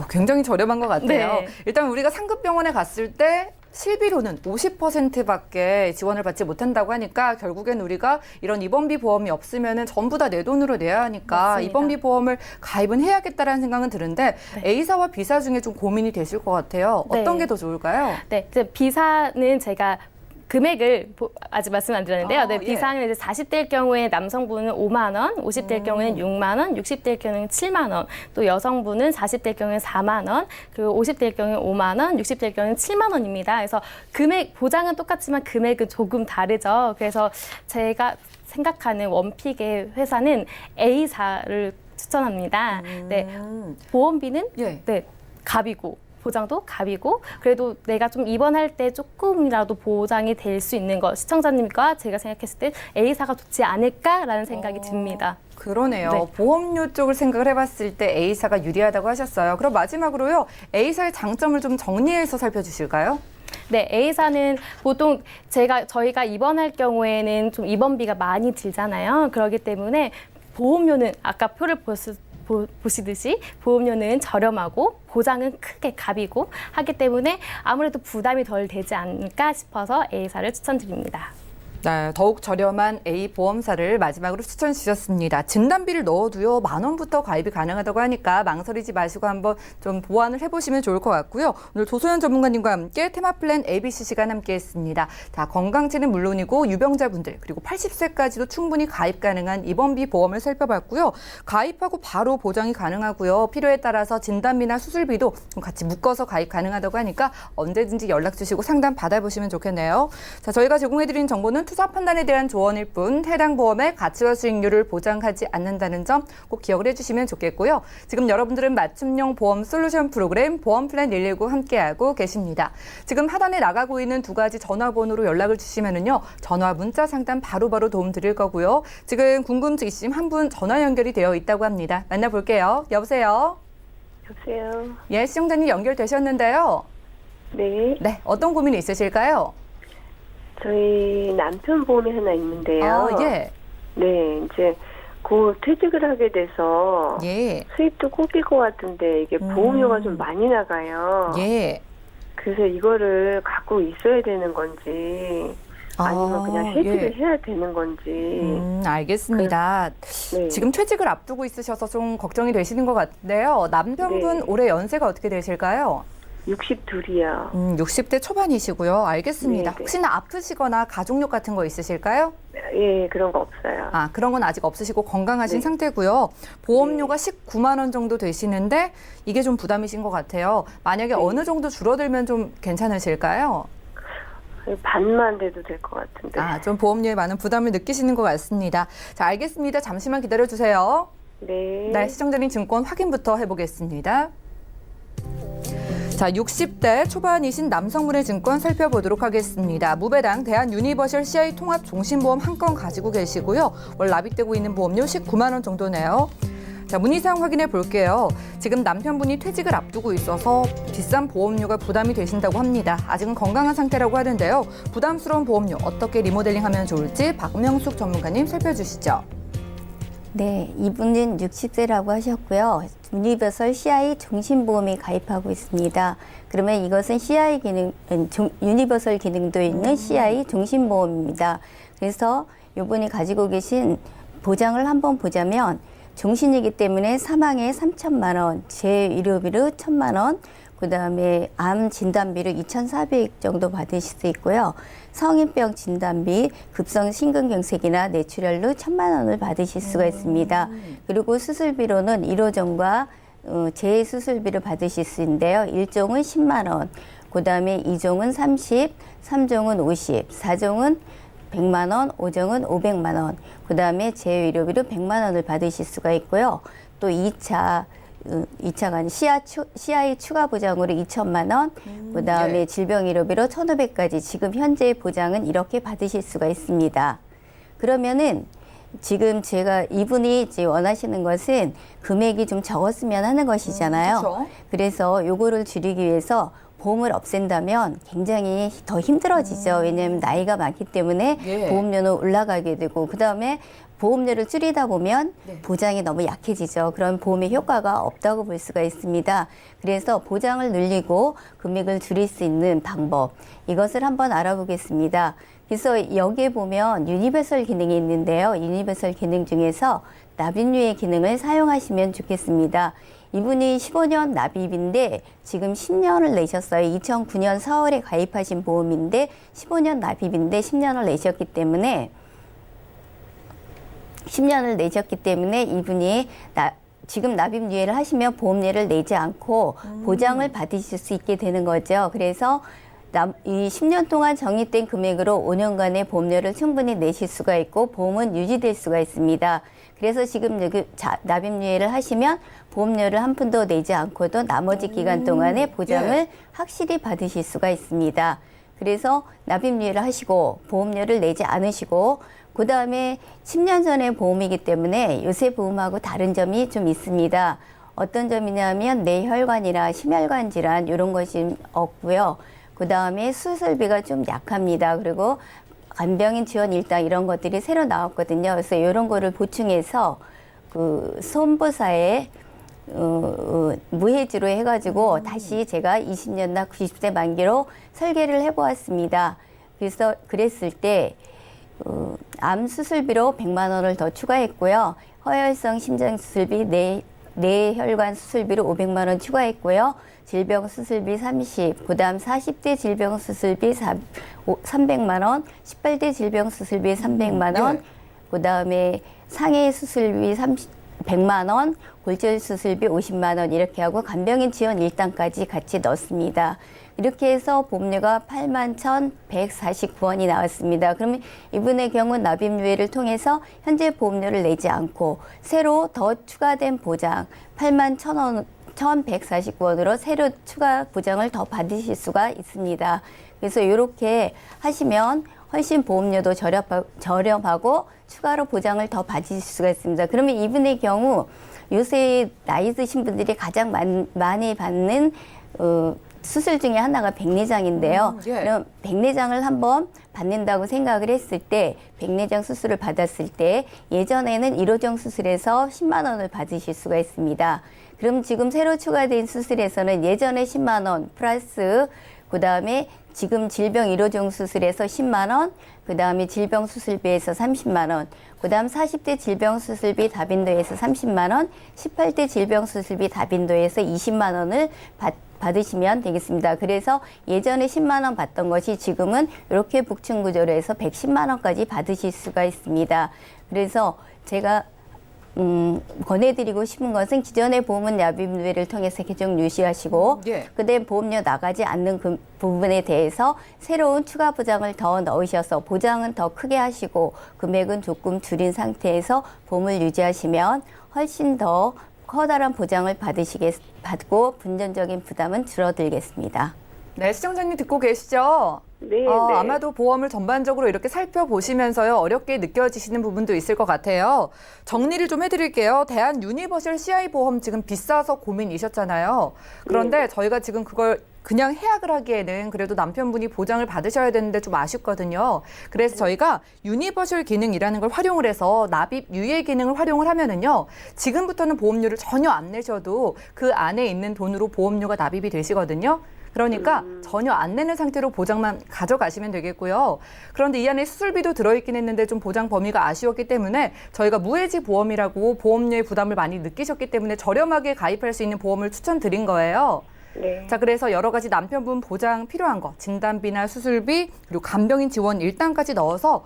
굉장히 저렴한 것 같아요. 네. 일단 우리가 상급병원에 갔을 때 실비로는 50%밖에 지원을 받지 못한다고 하니까 결국엔 우리가 이런 입원비 보험이 없으면 전부 다 내 돈으로 내야 하니까 맞습니다. 입원비 보험을 가입은 해야겠다라는 생각은 드는데 A사와 B사 중에 좀 고민이 되실 것 같아요. 어떤 네. 게 더 좋을까요? 네, 이제 B사는 제가 금액을 아직 말씀 안 드렸는데요. 네, 예. B사는 이제 40대일 경우에 남성분은 5만 원, 50대일 경우에는 6만 원, 60대일 경우에는 7만 원, 또 여성분은 40대일 경우에는 4만 원, 그리고 50대일 경우에는 5만 원, 60대일 경우에는 7만 원입니다. 그래서 금액 보장은 똑같지만 금액은 조금 다르죠. 그래서 제가 생각하는 원픽의 회사는 A사를 추천합니다. 네, 보험비는 예. 네, 갑이고. 보장도 갑이고 그래도 내가 좀 입원할 때 조금이라도 보장이 될 수 있는 거 시청자님과 제가 생각했을 때 A사가 좋지 않을까라는 생각이 듭니다. 그러네요. 네. 보험료 쪽을 생각을 해봤을 때 A사가 유리하다고 하셨어요. 그럼 마지막으로요. A사의 장점을 좀 정리해서 살펴주실까요? 네, A사는 보통 저희가 입원할 경우에는 좀 입원비가 많이 들잖아요. 그렇기 때문에 보험료는 아까 표를 보시듯이 보험료는 저렴하고 보장은 크게 갑이고 하기 때문에 아무래도 부담이 덜 되지 않을까 싶어서 A사를 추천드립니다. 네, 더욱 저렴한 A 보험사를 마지막으로 추천 주셨습니다. 진단비를 넣어도요 10,000원부터 가입이 가능하다고 하니까 망설이지 마시고 한번 좀 보완을 해보시면 좋을 것 같고요. 오늘 조소연 전문가님과 함께 테마플랜 ABC 시간 함께했습니다. 자, 건강체는 물론이고 유병자분들 그리고 80세까지도 충분히 가입 가능한 입원비 보험을 살펴봤고요. 가입하고 바로 보장이 가능하고요. 필요에 따라서 진단비나 수술비도 좀 같이 묶어서 가입 가능하다고 하니까 언제든지 연락 주시고 상담 받아보시면 좋겠네요. 자, 저희가 제공해드린 정보는 투자 판단에 대한 조언일 뿐 해당 보험의 가치와 수익률을 보장하지 않는다는 점 꼭 기억을 해주시면 좋겠고요. 지금 여러분들은 맞춤형 보험 솔루션 프로그램 보험플랜 119 함께하고 계십니다. 지금 하단에 나가고 있는 2가지 전화번호로 연락을 주시면은요 전화 문자 상담 바로바로 도움 드릴 거고요. 지금 궁금증 있으신 한 분 전화 연결이 되어 있다고 합니다. 만나볼게요. 여보세요. 여보세요. 예, 시청자님 연결되셨는데요. 네. 네, 어떤 고민이 있으실까요? 저희 남편 보험이 하나 있는데요. 예. 네, 이제 곧 퇴직을 하게 돼서 예. 수입도 꼽힐 것 같은데 이게 보험료가 좀 많이 나가요. 예. 그래서 이거를 갖고 있어야 되는 건지 아니면 그냥 해지를 해야 되는 건지. 알겠습니다. 네. 지금 퇴직을 앞두고 있으셔서 좀 걱정이 되시는 것 같은데요. 남편분 네. 올해 연세가 어떻게 되실까요? 62이요. 60대 초반이시고요. 알겠습니다. 네네. 혹시나 아프시거나 가족력 같은 거 있으실까요? 예, 그런 거 없어요. 아, 그런 건 아직 없으시고 건강하신 네. 상태고요. 보험료가 19만 원 정도 되시는데 이게 좀 부담이신 것 같아요. 만약에 어느 정도 줄어들면 좀 괜찮으실까요? 반만 돼도 될 것 같은데. 아, 좀 보험료에 많은 부담을 느끼시는 것 같습니다. 자, 알겠습니다. 잠시만 기다려주세요. 네. 네, 시청자님 증권 확인부터 해보겠습니다. 자, 60대 초반이신 남성분의 증권 살펴보도록 하겠습니다. 무배당 대한유니버셜 CI 통합 종신보험 한 건 가지고 계시고요. 월 납입되고 있는 보험료 19만 원 정도네요. 자, 문의사항 확인해 볼게요. 지금 남편분이 퇴직을 앞두고 있어서 비싼 보험료가 부담이 되신다고 합니다. 아직은 건강한 상태라고 하는데요. 부담스러운 보험료 어떻게 리모델링하면 좋을지 박명숙 전문가님 살펴주시죠. 네, 이분은 60세라고 하셨고요. 유니버설 CI 종신보험에 가입하고 있습니다. 그러면 이것은 CI 기능, 유니버설 기능도 있는 CI 종신보험입니다. 그래서 이분이 가지고 계신 보장을 한번 보자면 종신이기 때문에 사망에 3천만 원, 재의료비로 1천만 원, 그다음에 암 진단비로 2,400 정도 받으실 수 있고요. 성인병 진단비, 급성 심근경색이나 뇌출혈로 1,000만 원을 받으실 수가 있습니다. 그리고 수술비로는 1호점과 재수술비를 받으실 수 있는데요. 1종은 10만 원, 그다음에 2종은 30, 3종은 50, 4종은 100만 원, 5종은 500만 원, 그다음에 재의료비로 100만 원을 받으실 수가 있고요. 또 2차가 아닌 CI 추가 보장으로 2천만 원, 그다음에 질병의료비로 1,500까지 지금 현재 보장은 이렇게 받으실 수가 있습니다. 그러면은 지금 제가 이분이 이제 원하시는 것은 금액이 좀 적었으면 하는 것이잖아요. 그렇죠. 그래서 요거를 줄이기 위해서 보험을 없앤다면 굉장히 더 힘들어지죠. 왜냐하면 나이가 많기 때문에 예. 보험료는 올라가게 되고 그다음에 보험료를 줄이다 보면 네. 보장이 너무 약해지죠. 그럼 보험의 효과가 없다고 볼 수가 있습니다. 그래서 보장을 늘리고 금액을 줄일 수 있는 방법, 이것을 한번 알아보겠습니다. 그래서 여기에 보면 유니버설 기능이 있는데요. 유니버설 기능 중에서 납입류의 기능을 사용하시면 좋겠습니다. 이분이 15년 납입인데 지금 10년을 내셨어요. 2009년 4월에 가입하신 보험인데 15년 납입인데 10년을 내셨기 때문에 이분이 지금 납입유예를 하시면 보험료를 내지 않고 보장을 받으실 수 있게 되는 거죠. 그래서 이 10년 동안 적립된 금액으로 5년간의 보험료를 충분히 내실 수가 있고 보험은 유지될 수가 있습니다. 그래서 지금 여기 납입유예를 하시면 보험료를 한 푼도 내지 않고도 나머지 기간 동안의 보장을 확실히 받으실 수가 있습니다. 그래서 납입유예를 하시고 보험료를 내지 않으시고 그다음에 10년 전의 보험이기 때문에 요새 보험하고 다른 점이 좀 있습니다. 어떤 점이냐면 뇌혈관이나 심혈관 질환 이런 것이 없고요. 그다음에 수술비가 좀 약합니다. 그리고 간병인 지원 일당 이런 것들이 새로 나왔거든요. 그래서 이런 거를 보충해서 그 손보사에 무해지로 해가지고 다시 제가 20년나 90세 만기로 설계를 해보았습니다. 그래서 그랬을 때 암 수술비로 100만 원을 더 추가했고요. 허혈성 심장 수술비, 뇌혈관 수술비로 500만 원 추가했고요. 질병 수술비 30, 그다음 40대 질병 수술비 300만 원, 18대 질병 수술비 300만 원, 그다음에 상해 수술비 100만 원, 골절 수술비 50만 원 이렇게 하고 간병인 지원 1단까지 같이 넣었습니다. 이렇게 해서 보험료가 81,149원이 나왔습니다. 그러면 이분의 경우 납입유예를 통해서 현재 보험료를 내지 않고 새로 더 추가된 보장 81,149원으로 새로 추가 보장을 더 받으실 수가 있습니다. 그래서 이렇게 하시면 훨씬 보험료도 저렴하고 추가로 보장을 더 받으실 수가 있습니다. 그러면 이분의 경우 요새 나이 드신 분들이 가장 많이 받는 수술 중에 하나가 백내장인데요. 그럼 백내장을 한번 받는다고 생각을 했을 때 백내장 수술을 받았을 때 예전에는 1호정 수술에서 10만 원을 받으실 수가 있습니다. 그럼 지금 새로 추가된 수술에서는 예전에 10만 원 플러스 그다음에 지금 질병 1호종 수술에서 10만 원, 그다음에 질병 수술비에서 30만 원, 그다음 40대 질병 수술비 다빈도에서 30만 원, 18대 질병 수술비 다빈도에서 20만 원을 받으시면 되겠습니다. 그래서 예전에 10만 원 받던 것이 지금은 이렇게 북층 구조로 해서 110만 원까지 받으실 수가 있습니다. 그래서 제가 권해드리고 싶은 것은 기존의 보험은 납입유예를 통해서 계속 유지하시고 그다음 보험료 나가지 않는 그 부분에 대해서 새로운 추가 보장을 더 넣으셔서 보장은 더 크게 하시고 금액은 조금 줄인 상태에서 보험을 유지하시면 훨씬 더 커다란 보장을 받고 금전적인 부담은 줄어들겠습니다. 네, 시청자님 듣고 계시죠? 네, 네. 아마도 보험을 전반적으로 이렇게 살펴보시면서요, 어렵게 느껴지시는 부분도 있을 것 같아요. 정리를 좀 해드릴게요. 대한 유니버셜 CI 보험 지금 비싸서 고민이셨잖아요. 그런데 저희가 지금 그걸 그냥 해약을 하기에는 그래도 남편분이 보장을 받으셔야 되는데 좀 아쉽거든요. 그래서 저희가 유니버셜 기능이라는 걸 활용을 해서 납입 유예 기능을 활용을 하면은요, 지금부터는 보험료를 전혀 안 내셔도 그 안에 있는 돈으로 보험료가 납입이 되시거든요. 그러니까 전혀 안 내는 상태로 보장만 가져가시면 되겠고요. 그런데 이 안에 수술비도 들어있긴 했는데 좀 보장 범위가 아쉬웠기 때문에 저희가 무해지 보험이라고 보험료의 부담을 많이 느끼셨기 때문에 저렴하게 가입할 수 있는 보험을 추천드린 거예요. 네. 자, 그래서 여러 가지 남편분 보장 필요한 거, 진단비나 수술비, 그리고 간병인 지원 1단까지 넣어서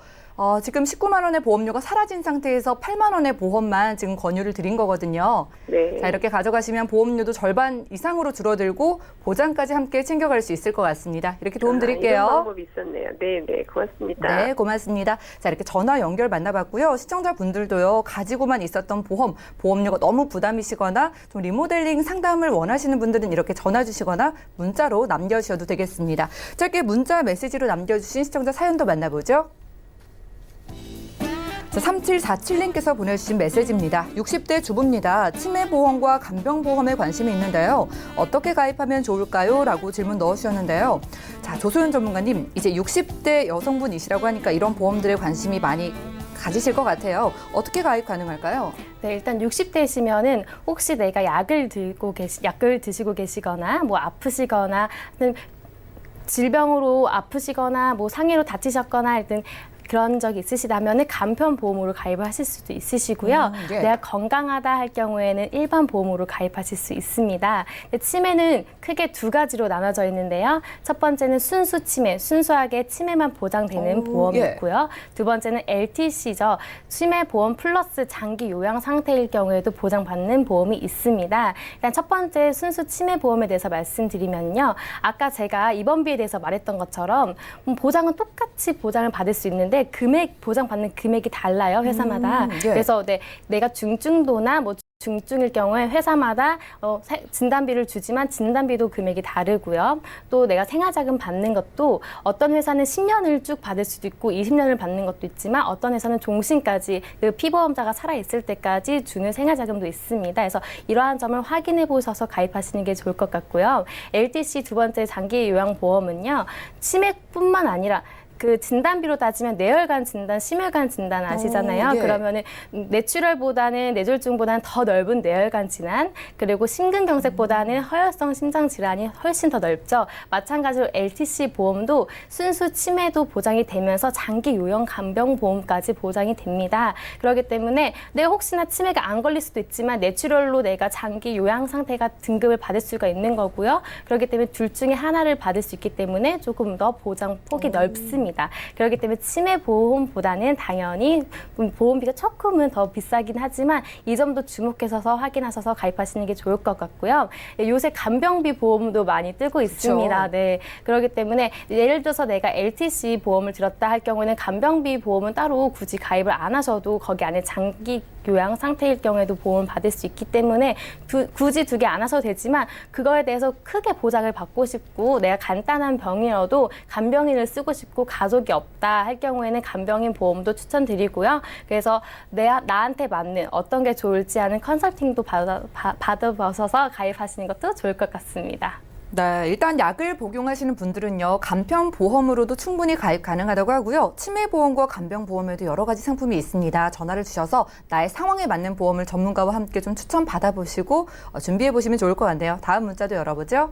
지금 19만 원의 보험료가 사라진 상태에서 8만 원의 보험만 지금 권유를 드린 거거든요. 네. 자, 이렇게 가져가시면 보험료도 절반 이상으로 줄어들고 보장까지 함께 챙겨갈 수 있을 것 같습니다. 이렇게 도움 드릴게요. 이런 방법이 있었네요. 네, 네, 고맙습니다. 네, 고맙습니다. 자, 이렇게 전화 연결 만나봤고요. 시청자분들도요, 가지고만 있었던 보험료가 너무 부담이시거나 좀 리모델링 상담을 원하시는 분들은 이렇게 전화 주시거나 문자로 남겨주셔도 되겠습니다. 짧게 문자 메시지로 남겨주신 시청자 사연도 만나보죠. 자, 3747님께서 보내주신 메시지입니다. 60대 주부입니다. 치매보험과 간병보험에 관심이 있는데요. 어떻게 가입하면 좋을까요? 라고 질문 넣어주셨는데요. 자, 조소연 전문가님, 이제 60대 여성분이시라고 하니까 이런 보험들에 관심이 많이 가지실 것 같아요. 어떻게 가입 가능할까요? 네, 일단 60대시면은 혹시 내가 약을 드시고 계시거나 뭐 아프시거나 질병으로 아프시거나 뭐 상해로 다치셨거나 하여튼 그런 적이 있으시다면 간편 보험으로 가입을 하실 수도 있으시고요. 내가 건강하다 할 경우에는 일반 보험으로 가입하실 수 있습니다. 치매는 크게 두 가지로 나눠져 있는데요. 첫 번째는 순수 치매, 순수하게 치매만 보장되는 보험이 있고요. 두 번째는 LTC죠. 치매 보험 플러스 장기 요양 상태일 경우에도 보장받는 보험이 있습니다. 일단 첫 번째 순수 치매 보험에 대해서 말씀드리면요. 아까 제가 입원비에 대해서 말했던 것처럼 보장은 똑같이 보장을 받을 수 있는데 보장받는 금액이 달라요, 회사마다. 그래서 내가 중증도나 뭐 중증일 경우에 회사마다 진단비를 주지만 진단비도 금액이 다르고요. 또 내가 생활자금 받는 것도 어떤 회사는 10년을 쭉 받을 수도 있고 20년을 받는 것도 있지만 어떤 회사는 종신까지 그 피보험자가 살아있을 때까지 주는 생활자금도 있습니다. 그래서 이러한 점을 확인해 보셔서 가입하시는 게 좋을 것 같고요. LTC 두 번째 장기 요양보험은요. 치매뿐만 아니라 그 진단비로 따지면 뇌혈관 진단, 심혈관 진단 아시잖아요. 예. 그러면은 뇌출혈보다는 뇌졸중보다는 더 넓은 뇌혈관 질환, 그리고 심근경색보다는 허혈성 심장 질환이 훨씬 더 넓죠. 마찬가지로 LTC 보험도 순수 치매도 보장이 되면서 장기 요양 간병 보험까지 보장이 됩니다. 그렇기 때문에 내가 혹시나 치매가 안 걸릴 수도 있지만 뇌출혈로 내가 장기 요양 상태가 등급을 받을 수가 있는 거고요. 그렇기 때문에 둘 중에 하나를 받을 수 있기 때문에 조금 더 보장 폭이 넓습니다. 그렇기 때문에 치매 보험보다는 당연히 보험비가 조금은 더 비싸긴 하지만 이 점도 주목해서 확인하셔서 가입하시는 게 좋을 것 같고요. 요새 간병비 보험도 많이 뜨고 있습니다. 네, 그렇기 때문에 예를 들어서 내가 LTC 보험을 들었다 할 경우에는 간병비 보험은 따로 굳이 가입을 안 하셔도 거기 안에 장기 요양 상태일 경우에도 보험을 받을 수 있기 때문에 굳이 두 개 안 하셔도 되지만 그거에 대해서 크게 보장을 받고 싶고 내가 간단한 병이라도 간병인을 쓰고 싶고 가족이 없다 할 경우에는 간병인 보험도 추천드리고요. 그래서 나한테 맞는 어떤 게 좋을지 하는 컨설팅도 받아보셔서 가입하시는 것도 좋을 것 같습니다. 네, 일단 약을 복용하시는 분들은요, 간편보험으로도 충분히 가입 가능하다고 하고요. 치매보험과 간병보험에도 여러 가지 상품이 있습니다. 전화를 주셔서 나의 상황에 맞는 보험을 전문가와 함께 좀 추천 받아보시고 준비해 보시면 좋을 것 같네요. 다음 문자도 열어보죠.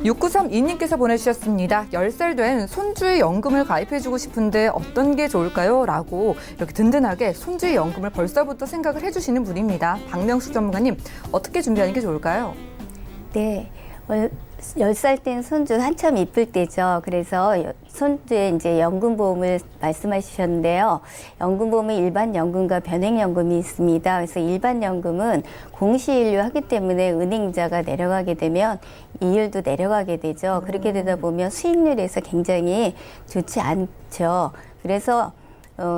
6932님께서 보내주셨습니다. 10살 된 손주의 연금을 가입해주고 싶은데 어떤 게 좋을까요? 라고 이렇게 든든하게 손주의 연금을 벌써부터 생각을 해주시는 분입니다. 박명숙 전문가님, 어떻게 준비하는 게 좋을까요? 네. 10살 된 손주 한참 이쁠 때죠. 그래서 손주의 이제 연금보험을 말씀하셨는데요. 연금보험은 일반 연금과 변액 연금이 있습니다. 그래서 일반 연금은 공시일료하기 때문에 은행이자가 내려가게 되면 이율도 내려가게 되죠. 그렇게 되다 보면 수익률에서 굉장히 좋지 않죠. 그래서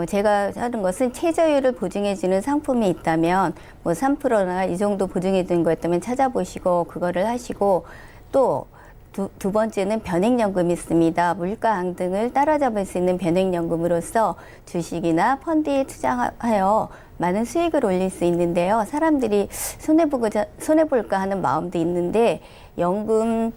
제가 하는 것은 최저율을 보증해주는 상품이 있다면 뭐 3%나 이 정도 보증해주는 거였다면 찾아보시고 그거를 하시고 또 두 번째는 변액연금이 있습니다. 물가 항등을 따라잡을 수 있는 변액연금으로서 주식이나 펀드에 투자하여 많은 수익을 올릴 수 있는데요. 사람들이 손해볼까 하는 마음도 있는데 연금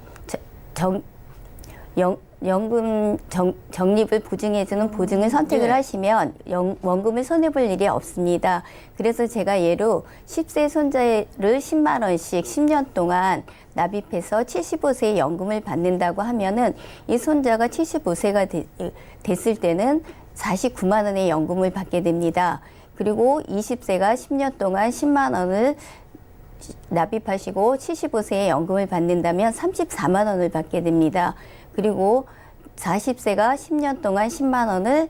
적립을 보증해주는 보증을 선택을 하시면 원금을 손해볼 일이 없습니다. 그래서 제가 예로 10세 손자를 10만 원씩 10년 동안 납입해서 75세에 연금을 받는다고 하면은 이 손자가 75세가 됐을 때는 49만 원의 연금을 받게 됩니다. 그리고 20세가 10년 동안 10만 원을 납입하시고 75세에 연금을 받는다면 34만 원을 받게 됩니다. 그리고 40세가 10년 동안 10만 원을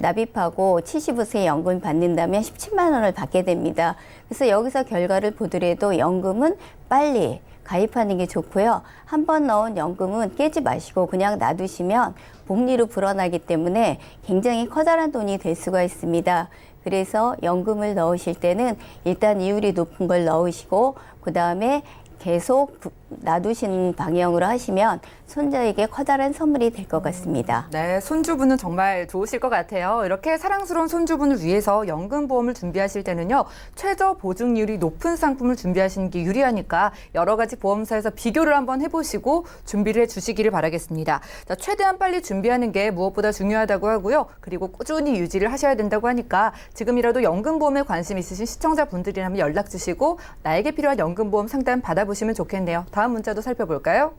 납입하고 75세에 연금을 받는다면 17만 원을 받게 됩니다. 그래서 여기서 결과를 보더라도 연금은 빨리 가입하는 게 좋고요. 한 번 넣은 연금은 깨지 마시고 그냥 놔두시면 복리로 불어나기 때문에 굉장히 커다란 돈이 될 수가 있습니다. 그래서 연금을 넣으실 때는 일단 이율이 높은 걸 넣으시고 그 다음에 계속 놔두시는 방향으로 하시면 손자에게 커다란 선물이 될 것 같습니다. 네, 손주분은 정말 좋으실 것 같아요. 이렇게 사랑스러운 손주분을 위해서 연금보험을 준비하실 때는요, 최저 보증률이 높은 상품을 준비하시는 게 유리하니까 여러 가지 보험사에서 비교를 한번 해보시고 준비를 해주시기를 바라겠습니다. 자, 최대한 빨리 준비하는 게 무엇보다 중요하다고 하고요. 그리고 꾸준히 유지를 하셔야 된다고 하니까 지금이라도 연금보험에 관심 있으신 시청자분들이라면 연락 주시고 나에게 필요한 연금보험 상담 받아보시면 좋겠네요. 다음 문자도 살펴볼까요?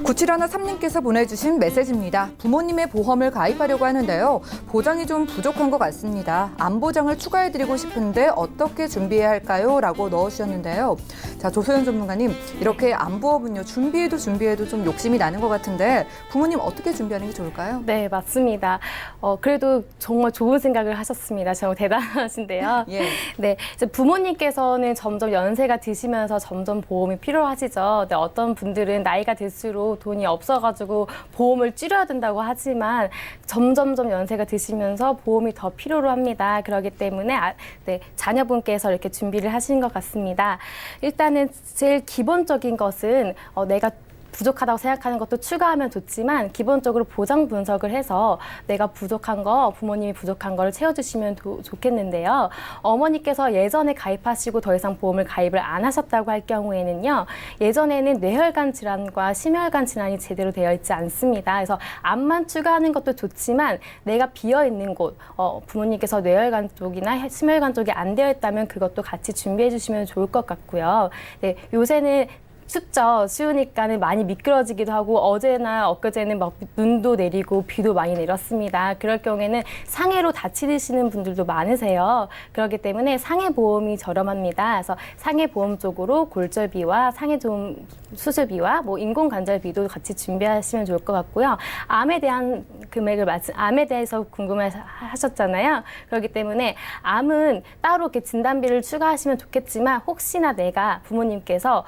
9713님께서 보내주신 메시지입니다. 부모님의 보험을 가입하려고 하는데요. 보장이 좀 부족한 것 같습니다. 안보장을 추가해드리고 싶은데 어떻게 준비해야 할까요? 라고 넣으셨는데요. 자, 조소연 전문가님, 이렇게 안보험은요, 준비해도 좀 욕심이 나는 것 같은데 부모님 어떻게 준비하는 게 좋을까요? 네, 맞습니다. 그래도 정말 좋은 생각을 하셨습니다. 정말 대단하신데요. 예. 네, 이제 부모님께서는 점점 연세가 드시면서 점점 보험이 필요하시죠. 근데 어떤 분들은 나이가 들수록 돈이 없어가지고 보험을 줄여야 된다고 하지만 점점점 연세가 드시면서 보험이 더 필요로 합니다. 그렇기 때문에 네, 자녀분께서 이렇게 준비를 하신 것 같습니다. 일단은 제일 기본적인 것은 내가 부족하다고 생각하는 것도 추가하면 좋지만 기본적으로 보장 분석을 해서 내가 부족한 거, 부모님이 부족한 거를 채워주시면 좋겠는데요. 어머니께서 예전에 가입하시고 더 이상 보험을 가입을 안 하셨다고 할 경우에는요. 예전에는 뇌혈관 질환과 심혈관 질환이 제대로 되어 있지 않습니다. 그래서 암만 추가하는 것도 좋지만 내가 비어있는 곳, 부모님께서 뇌혈관 쪽이나 심혈관 쪽이 안 되어 있다면 그것도 같이 준비해 주시면 좋을 것 같고요. 네, 요새는 춥죠. 추우니까는 많이 미끄러지기도 하고 어제나 엊그제는 막 눈도 내리고 비도 많이 내렸습니다. 그럴 경우에는 상해로 다치시는 분들도 많으세요. 그렇기 때문에 상해 보험이 저렴합니다. 그래서 상해 보험 쪽으로 골절비와 상해 좀 수술비와 뭐 인공관절비도 같이 준비하시면 좋을 것 같고요. 암에 대한 금액을 암에 대해서 궁금해하셨잖아요. 그렇기 때문에 암은 따로 이렇게 진단비를 추가하시면 좋겠지만 혹시나 내가 부모님께서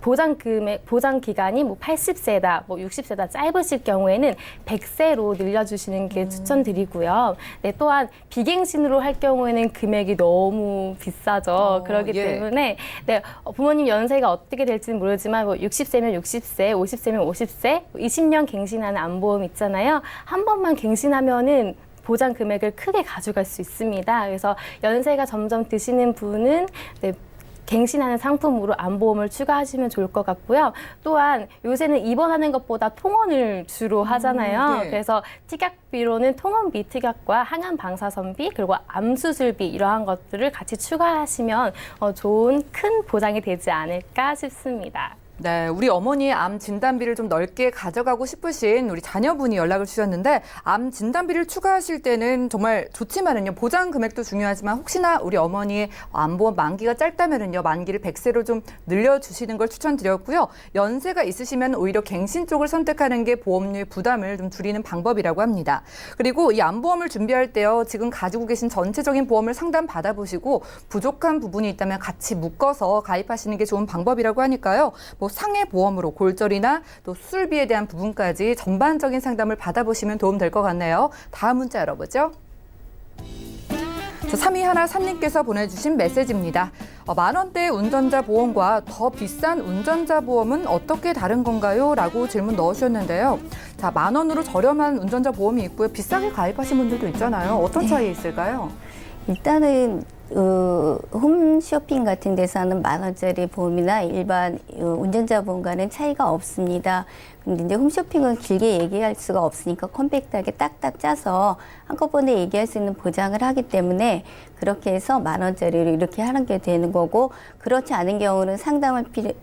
보장 기간이 뭐 80세다, 뭐 60세다 짧으실 경우에는 100세로 늘려주시는 게 추천드리고요. 네, 또한 비갱신으로 할 경우에는 금액이 너무 비싸죠. 그렇기 때문에 네, 부모님 연세가 어떻게 될지는 모르지만 뭐 60세면 60세, 50세면 50세, 20년 갱신하는 암보험 있잖아요. 한 번만 갱신하면은 보장 금액을 크게 가져갈 수 있습니다. 그래서 연세가 점점 드시는 분은 네, 갱신하는 상품으로 암보험을 추가하시면 좋을 것 같고요. 또한 요새는 입원하는 것보다 통원을 주로 하잖아요. 네. 그래서 특약비로는 통원비 특약과 항암 방사선비 그리고 암수술비 이러한 것들을 같이 추가하시면 좋은 큰 보장이 되지 않을까 싶습니다. 네, 우리 어머니의 암 진단비를 좀 넓게 가져가고 싶으신 우리 자녀분이 연락을 주셨는데 암 진단비를 추가하실 때는 정말 좋지만은요. 보장 금액도 중요하지만 혹시나 우리 어머니의 암보험 만기가 짧다면은요. 만기를 100세로 좀 늘려주시는 걸 추천드렸고요. 연세가 있으시면 오히려 갱신 쪽을 선택하는 게 보험료의 부담을 좀 줄이는 방법이라고 합니다. 그리고 이 암보험을 준비할 때요. 지금 가지고 계신 전체적인 보험을 상담 받아보시고 부족한 부분이 있다면 같이 묶어서 가입하시는 게 좋은 방법이라고 하니까요. 뭐 상해 보험으로 골절이나 또 수술비에 대한 부분까지 전반적인 상담을 받아보시면 도움될 것 같네요. 다음 문자 열어보죠. 3213님께서 보내주신 메시지입니다. 만원대 운전자 보험과 더 비싼 운전자 보험은 어떻게 다른 건가요? 라고 질문 넣으셨는데요. 자, 만원으로 저렴한 운전자 보험이 있고요. 비싸게 가입하신 분들도 있잖아요. 어떤 차이 있을까요? 일단은 홈쇼핑 같은 데서 하는 10,000원짜리 보험이나 일반 운전자 보험과는 차이가 없습니다. 근데 이제 홈쇼핑은 길게 얘기할 수가 없으니까 컴팩트하게 딱딱 짜서 한꺼번에 얘기할 수 있는 보장을 하기 때문에 그렇게 해서 10,000원짜리로 이렇게 하는 게 되는 거고, 그렇지 않은 경우는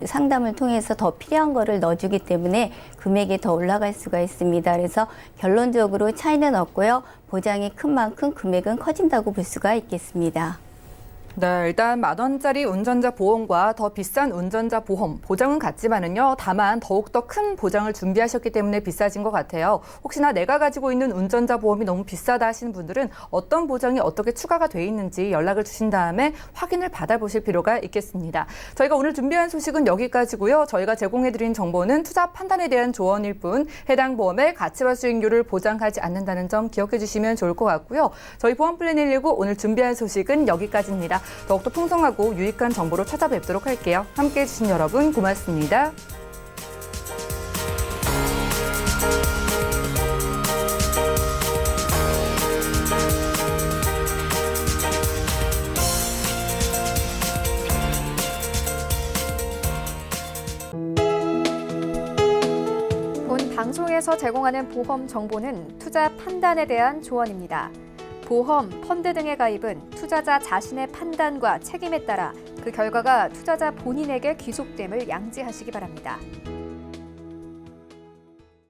상담을 통해서 더 필요한 거를 넣어주기 때문에 금액이 더 올라갈 수가 있습니다. 그래서 결론적으로 차이는 없고요. 보장이 큰 만큼 금액은 커진다고 볼 수가 있겠습니다. 네, 일단 10,000원짜리 운전자 보험과 더 비싼 운전자 보험, 보장은 같지만은요. 다만 더욱더 큰 보장을 준비하셨기 때문에 비싸진 것 같아요. 혹시나 내가 가지고 있는 운전자 보험이 너무 비싸다 하시는 분들은 어떤 보장이 어떻게 추가가 돼 있는지 연락을 주신 다음에 확인을 받아보실 필요가 있겠습니다. 저희가 오늘 준비한 소식은 여기까지고요. 저희가 제공해드린 정보는 투자 판단에 대한 조언일 뿐 해당 보험의 가치와 수익률을 보장하지 않는다는 점 기억해 주시면 좋을 것 같고요. 저희 보험플랜 119 오늘 준비한 소식은 여기까지입니다. 더욱더 풍성하고 유익한 정보로 찾아뵙도록 할게요. 함께해 주신 여러분 고맙습니다. 본 방송에서 제공하는 보험 정보는 투자 판단에 대한 조언입니다. 보험, 펀드 등의 가입은 투자자 자신의 판단과 책임에 따라 그 결과가 투자자 본인에게 귀속됨을 양지하시기 바랍니다.